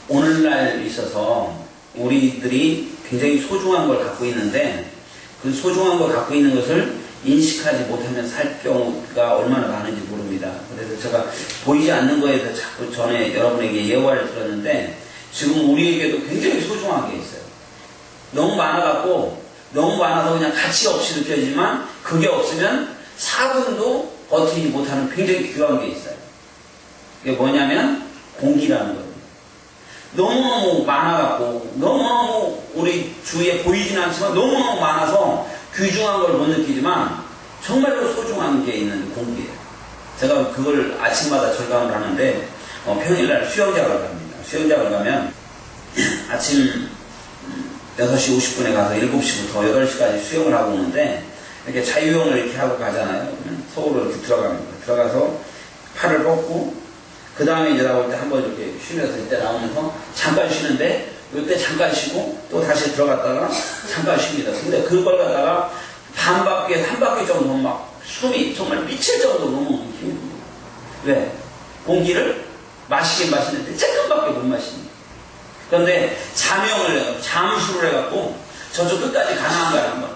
오늘날 있어서 우리들이 굉장히 소중한 걸 갖고 있는데 그 소중한 걸 갖고 있는 것을 인식하지 못하면 살 경우가 얼마나 많은지 모릅니다. 그래서 제가 보이지 않는 거에 대해서 자꾸 전에 여러분에게 예화를 들었는데 지금 우리에게도 굉장히 소중한 게 있어요. 너무 많아갖고 너무 많아서 그냥 가치 없이 느껴지지만 그게 없으면 4분도 버티지 못하는 굉장히 귀한 게 있어요. 그게 뭐냐면 공기라는 거예요. 너무너무 많아갖고 너무너무 우리 주위에 보이진 않지만 너무너무 많아서 귀중한 걸 못 느끼지만 정말로 소중한 게 있는 공기예요. 제가 그걸 아침마다 절감을 하는데 평일날 수영장을 갑니다. 수영장을 가면 아침 6시 50분에 가서 7시부터 8시까지 수영을 하고 오는데 이렇게 자유형을 이렇게 하고 가잖아요. 속으로 이렇게 들어갑니다. 들어가서 팔을 뻗고 그 다음에 이제 나올 때 한번 이렇게 쉬면서 이때 나오면서 잠깐 쉬는데 이때 잠깐 쉬고 또 다시 들어갔다가 잠깐 쉽니다. 근데 그걸 갖다가 한 바퀴 정도 막 숨이 정말 미칠 정도로 너무 힘듭니다. 왜? 공기를 마시긴 마시는데 조금밖에 못 마십니다. 그런데 잠수를 해갖고 저쪽 끝까지 가능한가요? 한번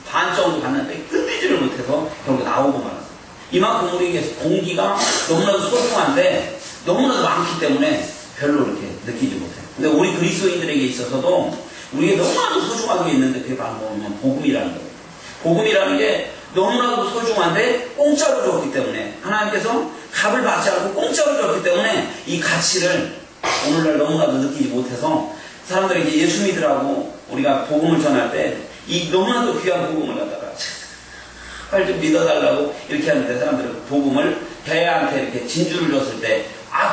반 정도 갔는데 끝내지를 못해서 결국 나오고 말았어요. 이만큼 우리에게 공기가 너무나도 소중한데 너무나도 많기 때문에 별로 이렇게 느끼지 못해요. 근데 우리 그리스도인들에게 있어서도 우리에게 너무나도 소중한 게 있는데 그게 바로 뭐냐면 복음이라는 거예요. 복음이라는 게 너무나도 소중한데 공짜로 줬기 때문에 하나님께서 값을 받지 않고 공짜로 줬기 때문에 이 가치를 오늘날 너무나도 느끼지 못해서 사람들에게 예수 믿으라고 우리가 복음을 전할 때 이 너무나도 귀한 복음을 갖다가 빨리 좀 믿어달라고 이렇게 하는데 사람들은 복음을 배한테 이렇게 진주를 줬을 때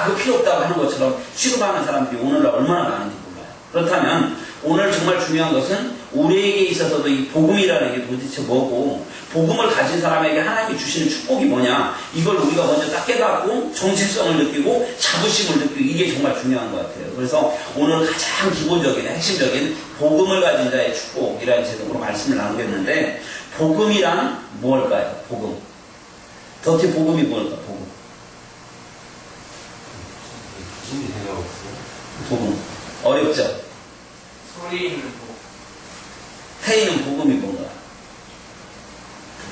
그거 필요 없다고 하는 것처럼 취급하는 사람들이 오늘날 얼마나 많은지 몰라요. 그렇다면 오늘 정말 중요한 것은 우리에게 있어서도 이 복음이라는 게 도대체 뭐고 복음을 가진 사람에게 하나님이 주시는 축복이 뭐냐 이걸 우리가 먼저 딱 깨닫고 정체성을 느끼고 자부심을 느끼고 이게 정말 중요한 것 같아요. 그래서 오늘 가장 기본적인 핵심적인 복음을 가진 자의 축복이라는 제목으로 말씀을 나누겠는데 복음이란 뭘까요? 복음. 도대체 복음이 뭘까? 복음. 복음. 어렵죠? 소리 있는 복. 태이는 복음이 뭔가?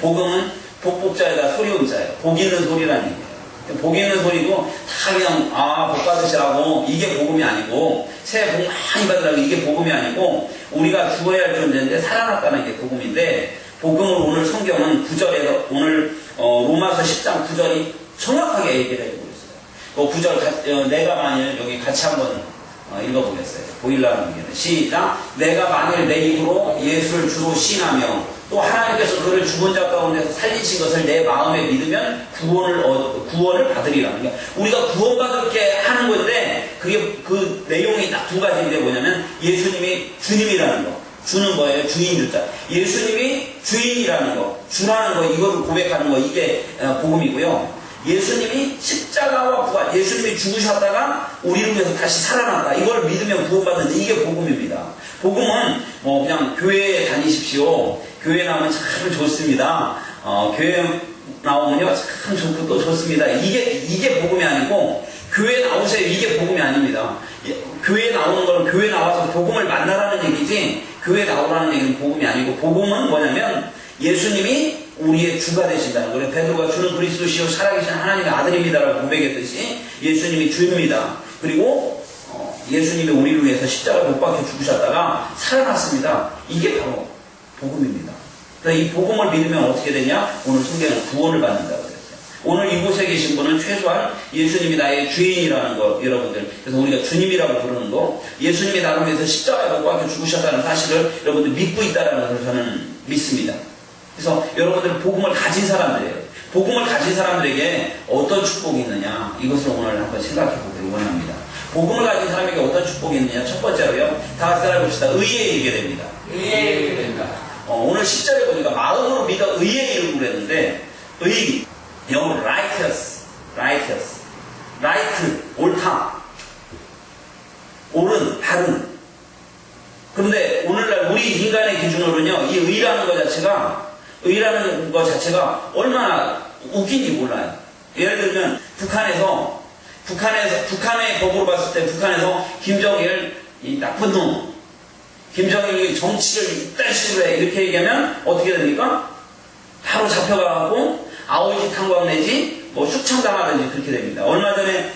복음은 복복자에다 소리음자예요. 복 있는 소리라는 얘기예요. 복 있는 소리도 다 그냥 복 받으시라고 이게 복음이 아니고 새해 복 많이 받으라고 이게 복음이 아니고 우리가 죽어야 할 존재인데 살아났다는 게 복음인데 복음을 오늘 성경은 9절에서 오늘 로마서 10장 9절이 정확하게 얘기를 해주고 있어요. 9절 내가 만일 여기 같이 한번 읽어보겠어요. 보일라는 얘기는 시작. 내가 만일 내 입으로 예수를 주로 시인하며 또 하나님께서 그를 죽은 자 가운데서 살리신 것을 내 마음에 믿으면 구원을 받으리라. 그러니까 우리가 구원받을 게 하는 건데 그게 그 내용이 딱 두 가지인데 뭐냐면 예수님이 주님이라는 거. 주는 거예요. 주인 주자. 예수님이 주인이라는 거, 주라는 거, 이거를 고백하는 거, 이게 복음이고요. 예수님이 십자가와 부활, 예수님이 죽으셨다가 우리를 위해서 다시 살아났다. 이걸 믿으면 구원받는 이게 복음입니다. 복음은 그냥 교회에 다니십시오. 교회 나오면 참 좋습니다. 교회 나오면요 참 좋고 또 좋습니다. 이게 복음이 아니고 교회 나오세요. 이게 복음이 아닙니다. 교회 나오는 건 교회 나와서 복음을 만나라는 얘기지 교회 나오라는 얘기는 복음이 아니고 복음은 뭐냐면 예수님이 우리의 주가 되신다는 거예요. 베드로가 주는 그리스도시요 살아계신 하나님의 아들입니다라고 고백했듯이 예수님이 주입니다. 그리고 예수님이 우리를 위해서 십자가를 못 박혀 죽으셨다가 살아났습니다. 이게 바로 복음입니다. 그래서 이 복음을 믿으면 어떻게 되냐? 오늘 성경은 구원을 받는다고 그랬어요. 오늘 이곳에 계신 분은 최소한 예수님이 나의 주인이라는 거, 여러분들. 그래서 우리가 주님이라고 부르는 거, 예수님이 나를 위해서 십자가에 못 박혀 죽으셨다는 사실을 여러분들 믿고 있다는 것을 저는 믿습니다. 그래서 여러분들은 복음을 가진 사람들이에요. 복음을 가진 사람들에게 어떤 축복이 있느냐, 이것을 오늘 한번 생각해 보기를 원합니다. 복음을 가진 사람에게 어떤 축복이 있느냐, 첫 번째로요, 다 같이 따라해봅시다. 의에 이르게 됩니다. 의에 이르게 된다. 오늘 10절에 보니까 마음으로 믿어 의에 이르고 그랬는데, 의, 영어로 righteous, right, 옳다, 옳은, 바른. 그런데 오늘날 우리 인간의 기준으로는요, 이 의라는 것 자체가 얼마나 웃긴지 몰라요. 예를 들면 북한에서 북한의 법으로 봤을 때 북한에서 김정일 이 나쁜 놈, 김정일이 정치를 이딴 식으로 해 이렇게 얘기하면 어떻게 됩니까? 바로 잡혀가고 아오지 탄광 내지 뭐 숙청당하든지 그렇게 됩니다. 얼마 전에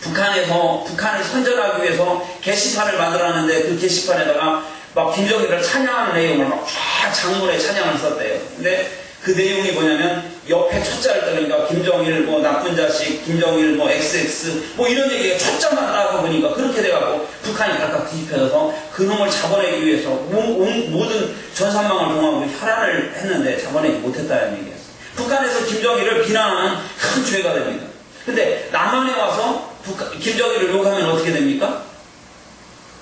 북한을 선전하기 위해서 게시판을 만들었는데 그 게시판에다가 막 김정일을 찬양하는 내용을 막 쫙 장문에 찬양을 썼대요. 근데 그 내용이 뭐냐면 옆에 첫자를 뜨니까 김정일 뭐 나쁜 자식, 김정일 뭐 XX 뭐 이런 얘기가 첫자만 나와서 보니까 그렇게 돼갖고 북한이 각각 뒤집혀져서 그 놈을 잡아내기 위해서 모든 전산망을 동하고 혈안을 했는데 잡아내지 못했다는 얘기였어요. 북한에서 김정일을 비난하는 큰 죄가 됩니다. 근데 남한에 와서 김정일을 욕하면 어떻게 됩니까?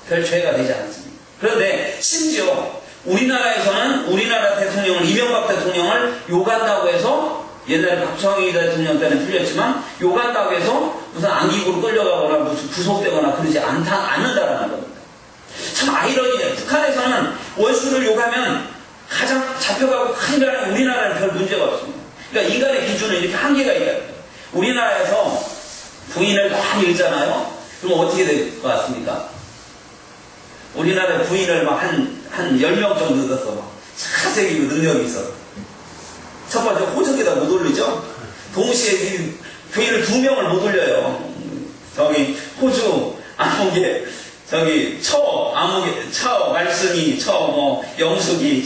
별 죄가 되지 않습니다. 그런데 심지어 우리나라에서는 우리나라 대통령을 이명박 대통령을 욕한다고 해서 옛날에 박정희 대통령 때는 틀렸지만 욕한다고 해서 무슨 안기구로 끌려가거나 무슨 구속되거나 그러지 않는다라는 겁니다. 참 아이러니해요. 북한에서는 원수를 욕하면 가장 잡혀가고 큰일 나는 우리나라는 별 문제가 없습니다. 그러니까 인간의 기준은 이렇게 한계가 있어요. 우리나라에서 부인을 많이 읽잖아요. 그럼 어떻게 될 것 같습니까? 우리나라 부인을 막 한 10명 정도 넣었어. 자세히 능력이 있어. 첫 번째, 호적에다 못 올리죠? 동시에 부인을 2명을 못 올려요. 저기, 호주, 암흑에, 저기, 암흑에, 말씀이, 영숙이,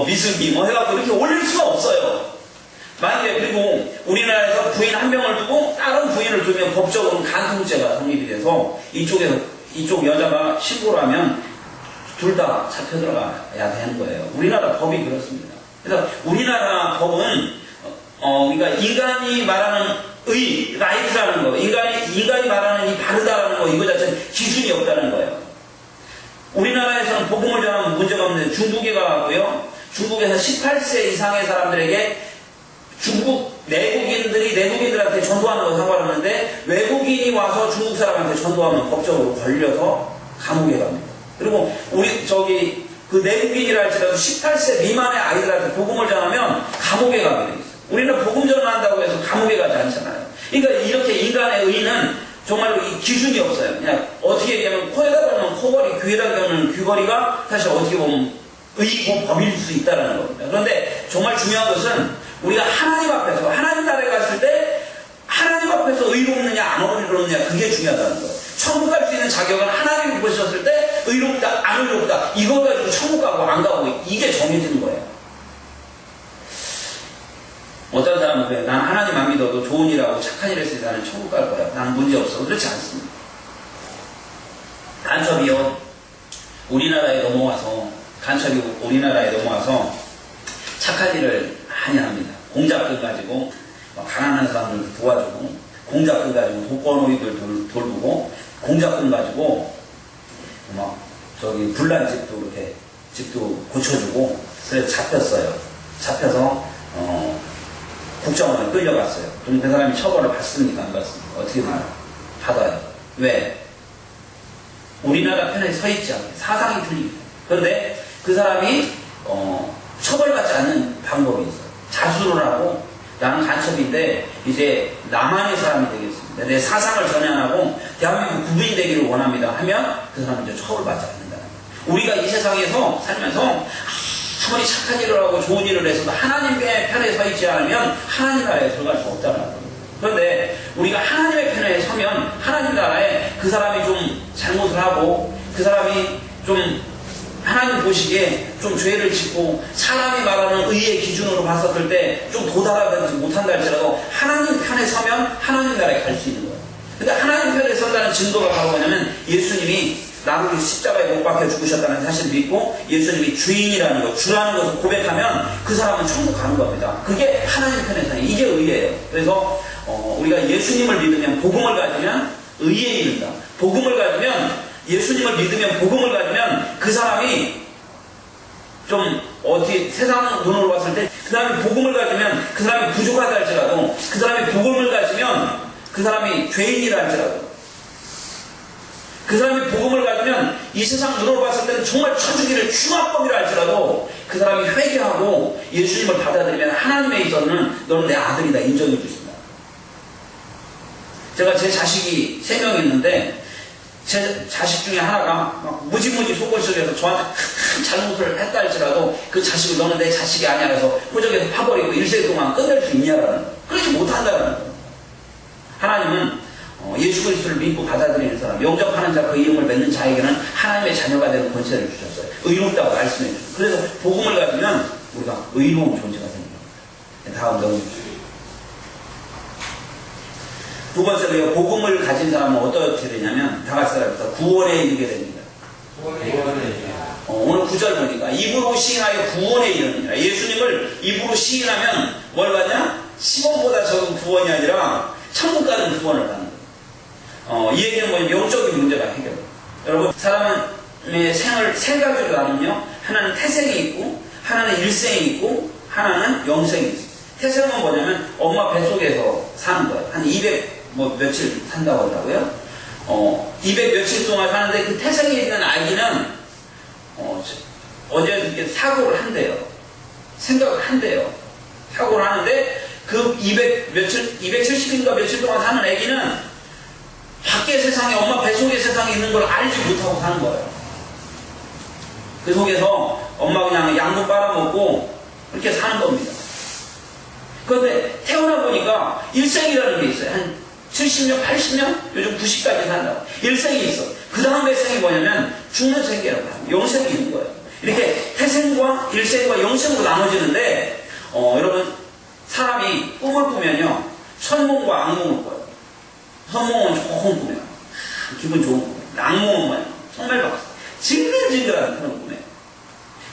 미숙이, 해갖고 이렇게 올릴 수가 없어요. 만약에, 그리고 우리나라에서 부인 1명을 두고 다른 부인을 두면 법적으로는 간통죄가 성립이 돼서 이쪽 여자가 신고를 하면 둘 다 잡혀 들어가야 되는 거예요. 우리나라 법이 그렇습니다. 그래서 우리나라 법은 그러니까 인간이 말하는 라이트라는 거, 인간이 말하는 이 바르다라는 거 이거 자체는 기준이 없다는 거예요. 우리나라에서는 복음을 전하면 문제가 없는데 중국에 가고요. 중국에서 18세 이상의 사람들에게 중국 내국인들한테 전도하는 거 상관없는데 외국인이 와서 중국 사람한테 전도하면 법적으로 걸려서 감옥에 갑니다. 그리고 그 내국인이라 할지라도 18세 미만의 아이들한테 복음을 전하면 감옥에 가게 돼 있어요. 우리는 복음 전한다고 해서 감옥에 가지 않잖아요. 그러니까 이렇게 인간의 의는 정말로 이 기준이 없어요. 그냥 어떻게 얘기하면 코에다 보면 코걸이, 귀에다 보면 귀걸이가 사실 어떻게 보면 의고 법일 수 있다는 겁니다. 그런데 정말 중요한 것은 우리가 하나님 앞에서, 하나님 나라에 갔을 때 하나님 앞에서 의롭느냐 안 의롭느냐 그게 중요하다는 거예요. 천국 갈 수 있는 자격은 하나님이 보셨을 때 의롭다 안 의롭다 이거 가지고 천국 가고 안 가고 이게 정해지는 거예요. 어떤 사람은 그래요. 난 하나님 안 믿어도 좋은 일하고 착한 일 했을 때 나는 천국 갈 거야. 난 문제 없어. 그렇지 않습니다. 간첩이 우리나라에 넘어와서 착한 일을 많이 합니다. 공작들 가지고 가난한 사람들 도와주고 공작들 가지고 독거노인들 돌보고 공작들 가지고 불난집도 이렇게 집도 고쳐주고 그래서 잡혔어요. 잡혀서 국정원에 끌려갔어요. 그럼 그 사람이 처벌을 받습니까? 안 받습니까? 어떻게 받아요? 왜? 우리나라 편에 서 있지 않게 사상이 틀립니다. 그런데 그 사람이 처벌받지 않는 방법이 있어요. 자수를 하고 나는 간첩인데 이제 나만의 사람이 되겠습니다. 내 사상을 전혀 안 하고 대한민국 국민이 되기를 원합니다 하면 그 사람은 이제 처벌받지 않는다는 거예요. 우리가 이 세상에서 살면서 아무리 착한 일을 하고 좋은 일을 해서도 하나님의 편에 서 있지 않으면 하나님 나라에 들어갈 수 없다는 거예요. 그런데 우리가 하나님의 편에 서면 하나님 나라에 그 사람이 좀 잘못을 하고 그 사람이 좀 하나님 보시기에 좀 죄를 짓고 사람이 말하는 의의 기준으로 봤었을 때 좀 도달하지 못한다 할지라도 하나님 편에 서면 하나님 나라에 갈 수 있는 거예요. 근데 하나님 편에 선다는 증거가 바로 뭐냐면 예수님이 나를 십자가에 못 박혀 죽으셨다는 사실을 믿고 예수님이 주인이라는 것, 주라는 것을 고백하면 그 사람은 천국 가는 겁니다. 그게 하나님 편에 서는 이게 의예요. 그래서 우리가 예수님을 믿으면 복음을 가지면 의에 이른다. 복음을 가지면 예수님을 믿으면 복음을 가지면 그 사람이 좀 어디 세상 눈으로 봤을 때 그 사람이 복음을 가지면 그 사람이 부족하다 할지라도 그 사람이 복음을 가지면 그 사람이 죄인이라 할지라도 그 사람이 복음을 가지면 이 세상 눈으로 봤을 때는 정말 천주기를 흉악범이라 할지라도 그 사람이 회개하고 예수님을 받아들이면 하나님에 있어서는 너는 내 아들이다 인정해 주신다. 제가 제 자식이 3명 있는데 제 자식 중에 하나가 막 무지무지 속을 속에서 저한테 큰 잘못을 했다 할지라도 그 자식을 너는 내 자식이 아니야 해서 호적에서 파버리고 일생 동안 끝낼 수 있냐라는 거예요. 그러지 못한다는 거예요. 하나님은 예수 그리스도를 믿고 받아들이는 사람, 영접하는 자, 그 이름을 맺는 자에게는 하나님의 자녀가 되는 권세를 주셨어요. 의롭다고 말씀해 주셨어요. 그래서 복음을 가지면 우리가 의로운 존재가 됩니다. 다음 넘어주세요. 두 번째로요, 복음을 가진 사람은 어떻게 되냐면, 다 같이 따라합시다. 구원에 이르게 됩니다. 오늘 9절 보니까, 입으로 시인하여 구원에 이르느니라. 예수님을 입으로 시인하면, 뭘 받냐? 시몬보다 적은 구원이 아니라, 천국 가는 구원을 받는 거예요. 이 얘기는 뭐냐면, 영적인 문제가 해결돼요. 여러분, 사람의 생을 세 가지로 나누면요, 하나는 태생이 있고, 하나는 일생이 있고, 하나는 영생이 있어요. 태생은 뭐냐면, 엄마 뱃속에서 사는 거예요. 한 200, 며칠 산다고 하더라고요. 200 며칠 동안 사는데 그 태생에 있는 아기는 어제 이렇게 사고를 한대요. 생각을 한대요. 사고를 하는데 그 270인가 며칠 동안 사는 아기는 밖의 세상에 엄마 뱃속의 세상에 있는 걸 알지 못하고 사는 거예요. 그 속에서 엄마 그냥 양도 빨아먹고 그렇게 사는 겁니다. 그런데 태어나 보니까 일생이라는 게 있어요. 한 70년, 80년, 요즘 90까지 산다고. 일생이 있어. 그 다음 일생이 뭐냐면 죽는 생계라고 해요. 영생이 있는 거예요. 이렇게 태생과 일생과 영생으로 나눠지는데 여러분 사람이 꿈을 꾸면요. 선몽과 악몽을 꿔요. 선몽은 좋은 꿈이에요. 기분 좋은 꿈이에요. 악몽은 뭐예요? 정말 막 징글징글한 그런 꿈이에요.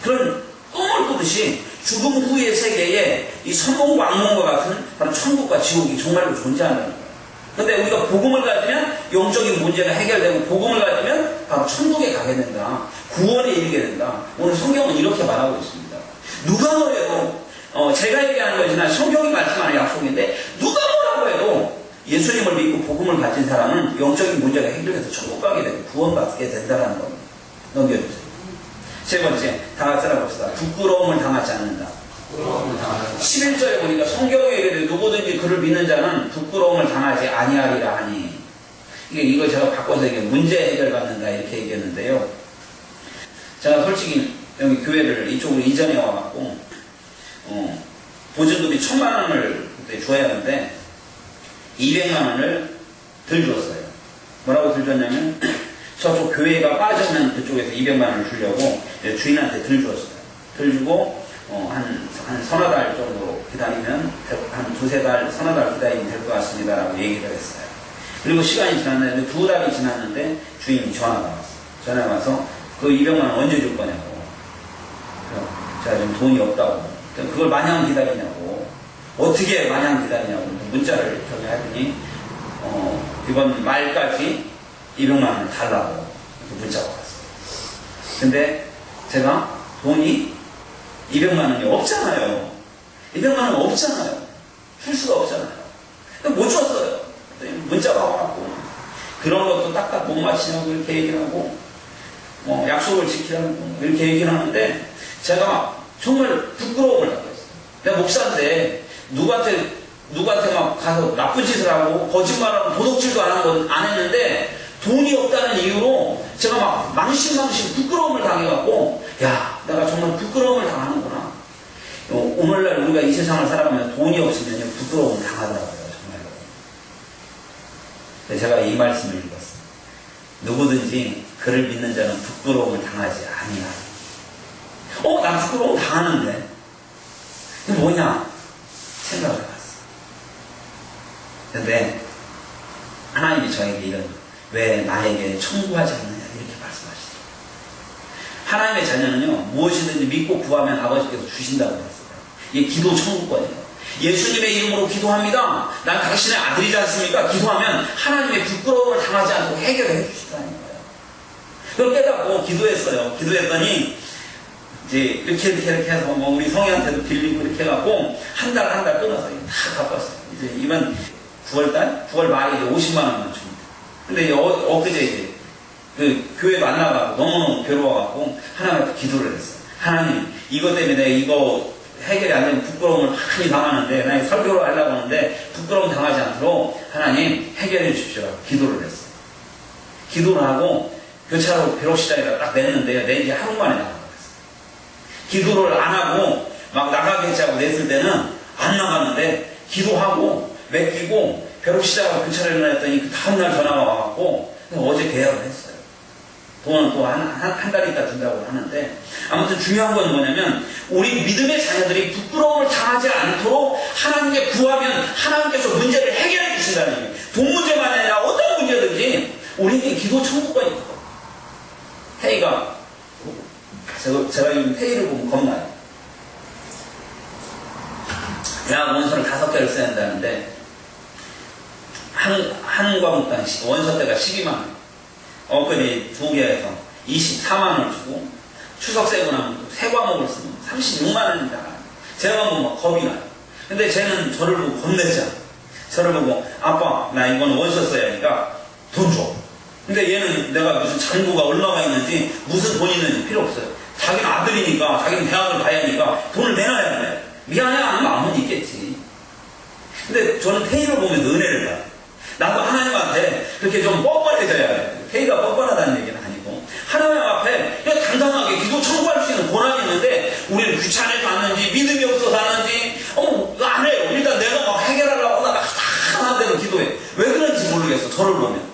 그런 꿈을 꾸듯이 죽음 후의 세계에 이 선몽과 악몽과 같은 바로 천국과 지옥이 정말로 존재한다는 거예요. 근데 우리가 복음을 가지면 영적인 문제가 해결되고 복음을 가지면 바로 천국에 가게 된다. 구원에 이르게 된다. 오늘 성경은 이렇게 말하고 있습니다. 누가 뭐래도 제가 얘기하는 것이나 성경이 말씀하는 약속인데 누가 뭐라고 해도 예수님을 믿고 복음을 가진 사람은 영적인 문제가 해결돼서 천국 가게 되고 구원받게 된다는 겁니다. 넘겨주세요. 세 번째, 다 같이 따라봅시다. 부끄러움을 당하지 않는다. 11절에 보니까 성경에 이르되 누구든지 그를 믿는 자는 부끄러움을 당하지 아니하리라 하니, 이거 제가 바꿔서 이게 문제 해결받는다 이렇게 얘기했는데요. 제가 솔직히 여기 교회를 이쪽으로 이전해 와갖고 보증금이 1000만 원을 그때 줘야 하는데 200만 원을 덜 줬어요. 뭐라고 덜 줬냐면 저쪽 교회가 빠지면 그쪽에서 200만 원을 주려고 주인한테 덜 줬어요. 덜 주고 한 서너 달 정도 기다리면, 한 두세 달, 서너 달 기다리면 될 것 같습니다. 라고 얘기를 했어요. 그리고 시간이 지났는데, 2달이 지났는데, 주인이 전화가 왔어요. 전화가 와서, 그 200만 원 언제 줄 거냐고. 제가 지금 돈이 없다고. 그걸 마냥 기다리냐고. 어떻게 마냥 기다리냐고. 문자를 저기 하더니, 이번 말까지 200만 원을 달라고. 문자가 왔어요. 근데, 제가 돈이 200만 원이 없잖아요. 200만 원 없잖아요. 줄 수가 없잖아요. 못 줬어요. 문자가 와갖고 그런 것도 딱딱 못 맞히냐고 이렇게 얘기를 하고 약속을 지키라고 이렇게 얘기를 하는데 제가 정말 부끄러움을 갖고 있어요. 내가 목사인데 누구한테 막 가서 나쁜 짓을 하고 거짓말하고 도둑질도 안 했는데 돈이 없다는 이유로 제가 막 망신망신 부끄러움을 당해갖고, 야, 내가 정말 부끄러움을 당하는구나. 오늘날 우리가 이 세상을 살아가면 돈이 없으면 부끄러움을 당하더라고요, 정말로. 그래서 제가 이 말씀을 읽었어요. 누구든지 그를 믿는 자는 부끄러움을 당하지 아니하리. 난 부끄러움 당하는데. 이게 뭐냐? 생각을 해봤어요. 근데 하나님이 저에게 이런, 왜 나에게 청구하지 않느냐 이렇게 말씀하시죠. 하나님의 자녀는요 무엇이든지 믿고 구하면 아버지께서 주신다고 했어요. 이게 기도 청구권이에요. 예수님의 이름으로 기도합니다. 난 당신의 아들이지 않습니까? 기도하면 하나님의 부끄러움을 당하지 않고 해결해 주시다는 거예요. 그걸 깨닫고 기도했어요. 기도했더니 이제 이렇게 해서 우리 성희한테도 빌리고 이렇게 해갖고 한 달 끊어서 다 갚았어요. 이제 이번 9월 말에 이제 50만 원만 줍니다. 근데 엊그제 이제 그 교회 만나가고 너무너무 괴로워갖고 하나님한테 기도를 했어요. 하나님, 이것 때문에 내가 이거 해결이 안 되면 부끄러움을 많이 당하는데, 나 설교를 하려고 하는데 있는데 부끄러움 당하지 않도록 하나님 해결해 주십시오. 기도를 했어요. 기도를 하고 교차로 벼룩시장에다 딱 냈는데요. 낸 지 하루 만에 나가버렸어요. 기도를 안 하고 막 나가겠지 하고 냈을 때는 안 나갔는데 기도하고 맡기고 벼룩시장으로 교차를 냈더니 그 다음날 전화가 와갖고 어제 계약을 했어요. 돈은 또 한 달 있다 준다고 하는데 아무튼 중요한 건 뭐냐면 우리 믿음의 자녀들이 부끄러움을 당하지 않도록 하나님께 구하면 하나님께서 문제를 해결해 주신다는 얘기예요. 돈 문제만 아니라 어떤 문제든지 우리에게 기도 천국권이 있거든요. 태희가 제가 요즘 태희를 보면 겁나요. 대학 원서를 5개를 써야 한다는데 한 과목당 원서 때가 12만 원. 엊그제 2개에서 24만 원을 주고 추석 세고 나면 3과목을 쓰면 36만 원이 나가요. 제가 보면 겁이 나요. 근데 쟤는 저를 보고 겁내잖아. 저를 보고 아빠 나 이건 원서 써야 하니까 돈 줘. 근데 얘는 내가 무슨 잔고가 얼마가 있는지 무슨 돈이 있는지 필요 없어요. 자기는 아들이니까 자기는 대학을 가야 하니까 돈을 내놔야 돼. 미안해 하는 마음은 있겠지. 근데 저는 태희를 보면 은혜를 받아요. 나도 하나님한테 그렇게 좀 뻔뻔해져야 돼. 태희가 뻔뻔하다는 얘기는 아니고 하나님 앞에 그냥 당당하게 기도 청구할 수 있는 권한이 있는데 우리는 귀찮아서 하는지 믿음이 없어서 하는지 안 해요. 일단 내가 막 해결하려고 나가 하나한 대로 기도해. 왜 그런지 모르겠어. 저를 보면.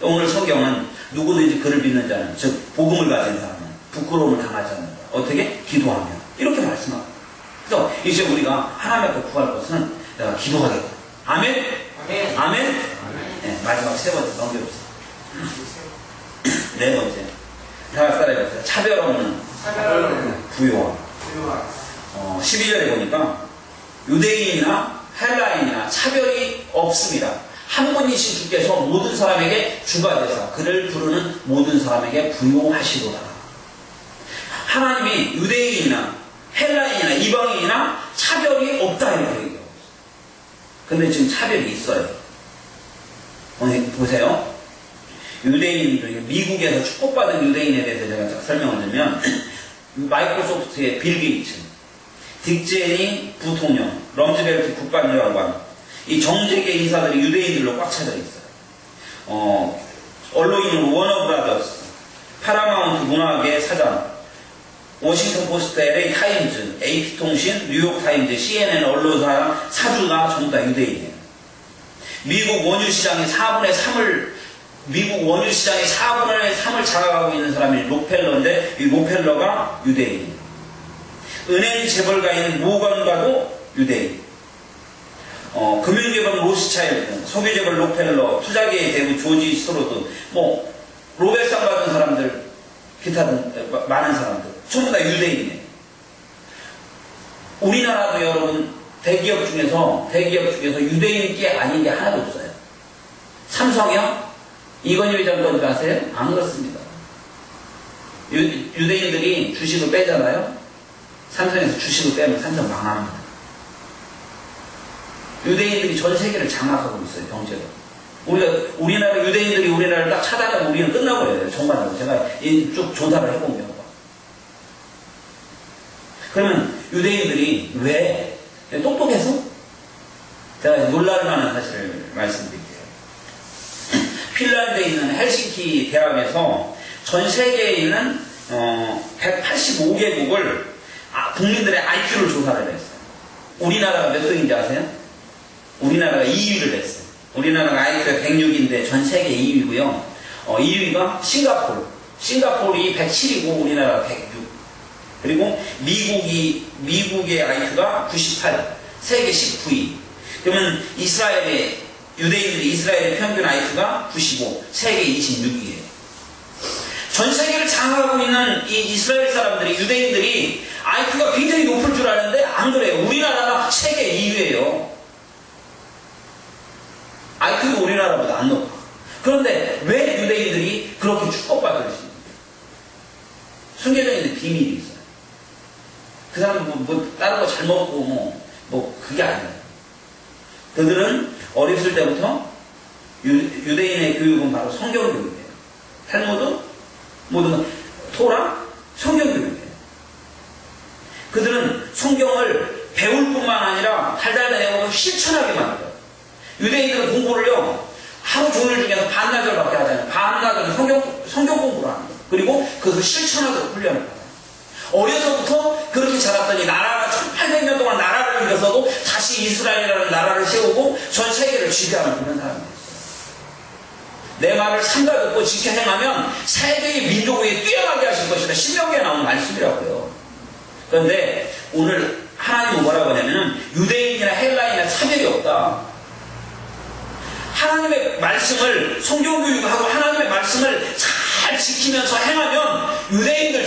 오늘 성경은 누구든지 그를 믿는 자는 즉 복음을 가진 사람은 부끄러움을 당하지 않는다. 어떻게? 기도하며 이렇게 말씀합니다. 그래서 이제 우리가 하나님 앞에 구할 것은 내가 기도하겠다. 아멘? 아멘. 아멘? 네, 마지막 3번째 넘겨보세요. 4번째. 다 같이 따라해보세요. 차별 없는 부요함. 12절에 보니까 유대인이나 헬라인이나 차별이 없습니다. 한 분이신 주께서 모든 사람에게 주가 되사 그를 부르는 모든 사람에게 부요하시도다. 하나님이 유대인이나 헬라인이나 이방인이나 차별이 없다 이렇게 얘기해요. 근데 지금 차별이 있어요. 보세요. 유대인들, 미국에서 축복받은 유대인에 대해서 제가 설명을 드리면 마이크로소프트의 빌 게이츠, 딕 제니 부통령, 럼즈벨트 국방장관, 이 정재계 인사들이 유대인들로 꽉 차져 있어요. 언론인은 워너브라더스, 파라마운트 문화계 사장, 워싱턴 포스트, LA 타임즈, AP 통신, 뉴욕 타임즈, CNN 언론사 사주가 전부 다 유대인이에요. 미국 원유 시장의 4분의 3을 장악하고 있는 사람이 록펠러인데 이 록펠러가 유대인이에요. 은행 재벌가인 모건가도 유대인. 금융기업 로스차일드, 석유재벌 록펠러, 투자계의 대부 조지 스로드, 로벨상 받은 사람들, 기타 등 많은 사람들 전부 다 유대인이에요. 우리나라도 여러분 대기업 중에서 유대인이 아닌 게 하나도 없어요. 삼성이요? 이건희 회장 건지 아세요? 안 그렇습니다. 유대인들이 주식을 빼잖아요. 삼성에서 주식을 빼면 삼성 망합니다. 유대인들이 전 세계를 장악하고 있어요. 경제로. 우리나라 유대인들이 우리나라를 딱 차단하면 우리는 끝나버려요. 정말로. 제가 쭉 조사를 해본 경우가. 그러면 유대인들이 왜 똑똑해서? 제가 놀랄 만한 사실을 말씀드릴게요. 핀란드에 있는 헬싱키 대학에서 전 세계에 있는 185개국을 국민들의 IQ를 조사를 했어요. 우리나라가 몇 등인지 아세요? 우리나라가 2위를 했어요. 우리나라가 IQ가 106인데 전 세계 2위고요. 2위가 싱가포르이 107이고 우리나라가 106. 그리고 미국의 IQ가 98, 세계 19위. 그러면 유대인들이 이스라엘의 평균 IQ가 95, 세계 26위예요. 전 세계를 장악하고 있는 이 이스라엘 사람들이, 유대인들이 IQ가 굉장히 높을 줄 아는데 안 그래요. 우리나라가 세계 2위예요. IQ도 우리나라보다 안 높아. 그런데 왜 유대인들이 그렇게 축복받을 수 있는지 숨겨져 있는 비밀이 있어요. 그 사람은 다른 거 잘 먹고 그게 아니에요. 그들은 어렸을 때부터 유대인의 교육은 바로 성경 교육이에요. 탈무드, 토라, 성경 교육이에요. 그들은 성경을 배울 뿐만 아니라 달달 배우고 실천하게 만들어요. 유대인들은 공부를요, 하루 종일 중에서 반나절밖에 하잖아요. 반나절 성경 공부를 하는 거예요. 그리고 그것을 실천하도록 훈련을 받아요. 어려서부터 그렇게 자랐더니 나라가 1800년 동안 나라를 이뤄서도 다시 이스라엘이라는 나라를 세우고 전 세계를 지배하는 그런 사람이 됐어요. 내 말을 삼가 듣고 지켜 행하면 세계의 민족 위에 뛰어나게 하실 것이다. 신명기에 나오는 말씀이라고요. 그런데 오늘 하나님은 뭐라고 하냐면 유대인이나 헬라인이나 차별이 없다. 하나님의 말씀을 성경교육하고 하나님의 말씀을 잘 지키면서 행하면 유대인들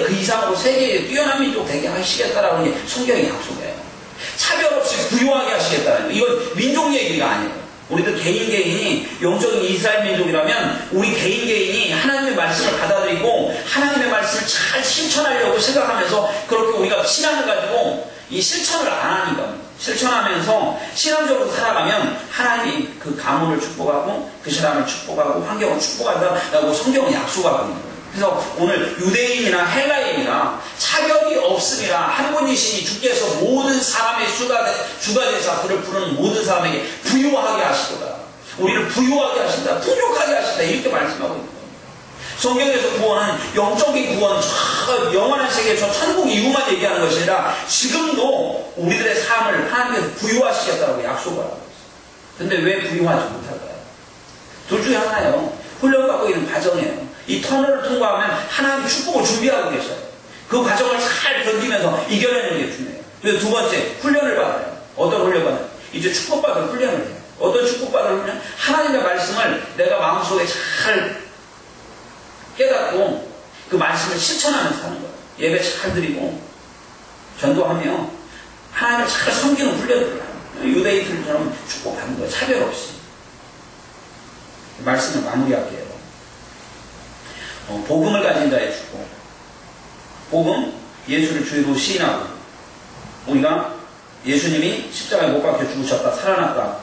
그 이상으로 세계에 뛰어난 민족 되게 하시겠다라는 게 성경의 약속이에요. 차별 없이 부유하게 하시겠다는 거. 이건 민족 얘기가 아니에요. 우리들 개인이 영적인 이스라엘 민족이라면 우리 개인이 하나님의 말씀을 받아들이고 하나님의 말씀을 잘 실천하려고 생각하면서 그렇게 우리가 신앙을 가지고 이 실천을 안 하니까 실천하면서 신앙적으로 살아가면 하나님이 그 가문을 축복하고 그 사람을 축복하고 환경을 축복한다라고 성경은 약속하고 있는 거예요. 그래서 오늘 유대인이나 헬라인이나 차별이 없음이라 한 분이시니 주께서 모든 사람의 주가 되사 그를 부르는 모든 사람에게 부유하게 하시도다. 우리를 부유하게 하신다. 풍족하게 하신다. 이렇게 말씀하고 있는 겁니다. 성경에서 구원은 영적인 구원, 저 영원한 세계, 저 천국 이후만 얘기하는 것이 아니라 지금도 우리들의 삶을 하나님께서 부유하시겠다고 약속을 하고 있어요. 근데 왜 부유하지 못할까요? 둘 중에 하나예요. 훈련받고 있는 과정이에요. 이 터널을 통과하면 하나님 축복을 준비하고 계셔요. 그 과정을 잘 견디면서 이겨내는 게 중요해요. 그래서 두 번째, 훈련을 받아요. 어떤 훈련 받아요? 이제 축복받을 훈련을 해요. 어떤 축복받을 훈련? 하나님의 말씀을 내가 마음속에 잘 깨닫고 그 말씀을 실천하면서 사는 거예요. 예배 잘 드리고 전도하며 하나님을 잘 섬기는 훈련을 해요. 유대인들처럼 축복하는 거예요. 차별 없이. 말씀을 마무리할게요. 복음을 가진 자의 축복. 복음, 예수를 주로 시인하고 우리가 예수님이 십자가에 못 박혀 죽으셨다 살아났다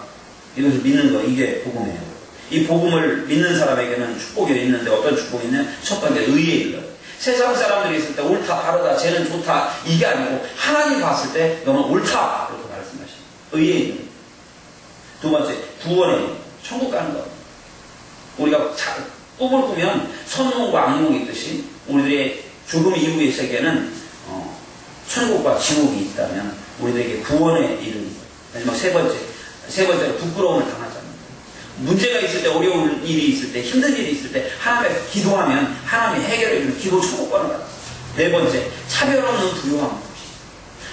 이것을 믿는 거, 이게 복음이에요. 이 복음을 믿는 사람에게는 축복이 있는데 어떤 축복이 있냐면 첫 번째 의에 이르러. 세상 사람들이 있을 때 옳다 다르다 쟤는 좋다 이게 아니고 하나님 봤을 때 너는 옳다 이렇게 말씀하십니다. 의에 이르러. 두 번째 구원에 이르러. 천국 가는 거. 우리가 꿈을 꾸면 선몽과 악몽이 있듯이 우리들의 죽음 이후의 세계는 천국과 지옥이 있다면 우리들에게 구원에 이르는 거예요. 마지막 세 번째로 부끄러움을 당하지 않는 거예요. 문제가 있을 때, 어려운 일이 있을 때, 힘든 일이 있을 때 하나님께 기도하면 하나님이 해결해주는 기도 천국과는 같아요. 네 번째, 차별 없는 부유함.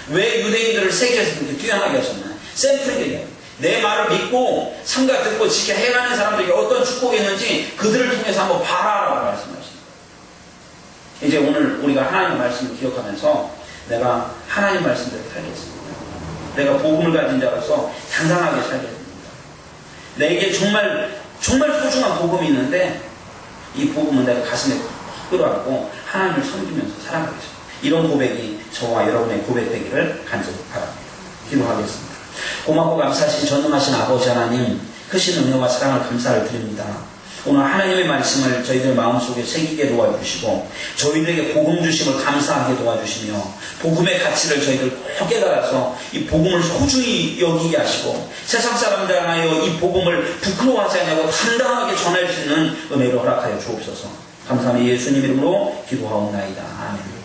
왜 유대인들을 세계에서 그렇게 뛰어나게 하셨나요? 샘플링이에요. 내 말을 믿고 삼가 듣고 지켜 행하는 사람들에게 어떤 축복이 있는지 그들을 통해서 한번 봐라라고 말씀하십니다. 이제 오늘 우리가 하나님의 말씀을 기억하면서 내가 하나님 말씀대로 살겠습니다. 내가 복음을 가진 자로서 당당하게 살겠습니다. 내게 정말 소중한 복음이 있는데 이 복음은 내가 가슴에 끌어안고 하나님을 섬기면서 살아가겠습니다. 이런 고백이 저와 여러분의 고백되기를 간절히 바랍니다. 기도하겠습니다. 고맙고 감사하신 전능하신 아버지 하나님, 크신 은혜와 사랑을 감사를 드립니다. 오늘 하나님의 말씀을 저희들 마음속에 새기게 도와주시고 저희들에게 복음 주심을 감사하게 도와주시며 복음의 가치를 저희들 꼭 깨달아서 이 복음을 소중히 여기게 하시고 세상 사람들 하여 이 복음을 부끄러워하지 않냐고 당당하게 전할 수 있는 은혜를 허락하여 주옵소서. 감사하며 예수님 이름으로 기도하옵나이다. 아멘.